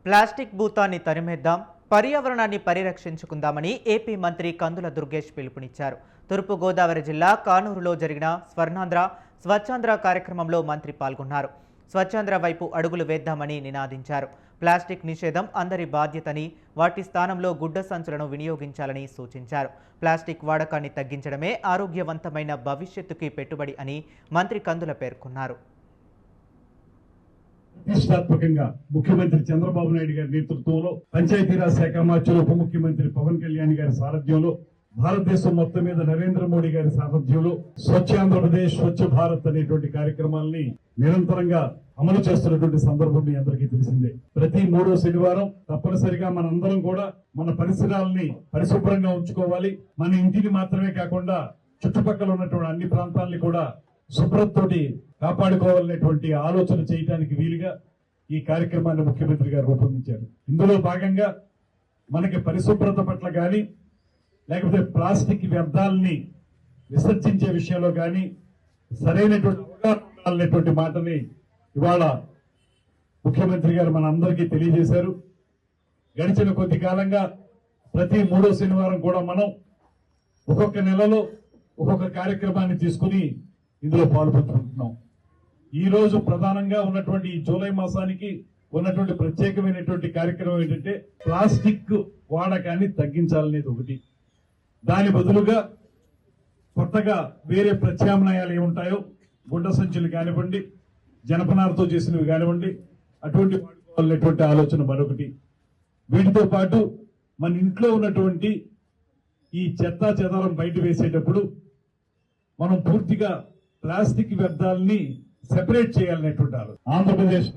Plastic భూతాన్ని తరిమేద్దాం, పర్యావరణాన్ని పరిరక్షించుకుందామని AP మంత్రి కందుల దుర్గేష్ పిలుపునిచ్చారు. తూర్పు గోదావరి జిల్లా కానూరులో జరిగిన స్వర్ణాంధ్ర స్వచ్ఛాంధ్ర కార్యక్రమంలో మంత్రి పాల్గొన్నారు. స్వచ్ఛాంధ్ర వైపు అడుగులు వేద్దామని నినాదించారు. ప్లాస్టిక్ నిషేధం అందరి బాధ్యతని, వాటి స్థానంలో గుడ్డ సంచులను వినియోగించాలని సూచించారు. ప్లాస్టిక్ వాడకాన్ని తగ్గించడమే ఆరోగ్యవంతమైన భవిష్యత్తుకి పెట్టుబడి అని మంత్రి కందుల పేర్కొన్నారు. ప్రతిష్టాత్మకంగా ముఖ్యమంత్రి చంద్రబాబు నాయుడు గారి నేతృత్వంలో పంచాయతీరాజ్ శాఖ మంత్రులు ఉప ముఖ్యమంత్రి పవన్ కళ్యాణ్ గారి సారథ్యంలో భారతదేశం మొత్తం మీద నరేంద్ర మోడీ గారి సారథ్యంలో స్వచ్ఛ ఆంధ్రప్రదేశ్ స్వచ్ఛ భారత్ అనేటువంటి కార్యక్రమాలని నిరంతరంగా అమలు చేస్తున్నటువంటి సందర్భం మీ అందరికీ తెలిసిందే. ప్రతి 3వ శనివారం తప్పనిసరిగా మనందరం కూడా మన పరిసరాలని పరిశుభ్రంగా ఉంచుకోవాలి. మన ఇంటిని మాత్రమే కాకుండా చుట్టుపక్కల ఉన్నటువంటి అన్ని ప్రాంతాలని కూడా శుభ్రతతోటి కాపాడుకోవాలనేటువంటి ఆలోచన చేయడానికి వీలుగా ఈ కార్యక్రమాన్ని ముఖ్యమంత్రి గారు రూపొందించారు. ఇందులో భాగంగా మనకి పరిశుభ్రత పట్ల కానీ లేకపోతే ప్లాస్టిక్ వ్యర్థాలని విసర్జించే విషయంలో కానీ సరైనటువంటి అవగాహన మాటని ఇవాళ ముఖ్యమంత్రి గారు మన అందరికీ తెలియజేశారు. గడిచిన కొద్ది కాలంగా ప్రతి 3వ శనివారం కూడా మనం ఒక్కొక్క నెలలో ఒక్కొక్క కార్యక్రమాన్ని తీసుకుని ఇందులో పాల్పంచుకుంటున్నాం. ఈ రోజు ప్రధానంగా ఉన్నటువంటి ఈ జూలై మాసానికి ఉన్నటువంటి ప్రత్యేకమైనటువంటి కార్యక్రమం ఏంటంటే ప్లాస్టిక్ వాడకాన్ని తగ్గించాలనేది ఒకటి. దాని బదులుగా కొత్తగా వేరే ప్రత్యామ్నాయాలు ఏముంటాయో గుడ్డ సంచులు కానివ్వండి, జనపనారతో చేసినవి కానివ్వండి, అటువంటి వాడుకోవాలనేటువంటి ఆలోచన మరొకటి. వీటితో పాటు మన ఇంట్లో ఉన్నటువంటి ఈ చెత్తా చెదారం బయట వేసేటప్పుడు మనం పూర్తిగా ప్లాస్టిక్ వ్యర్థాలని సెపరేట్ చేయాలనేటువంటి ఆలోచన. ఆంధ్రప్రదేశ్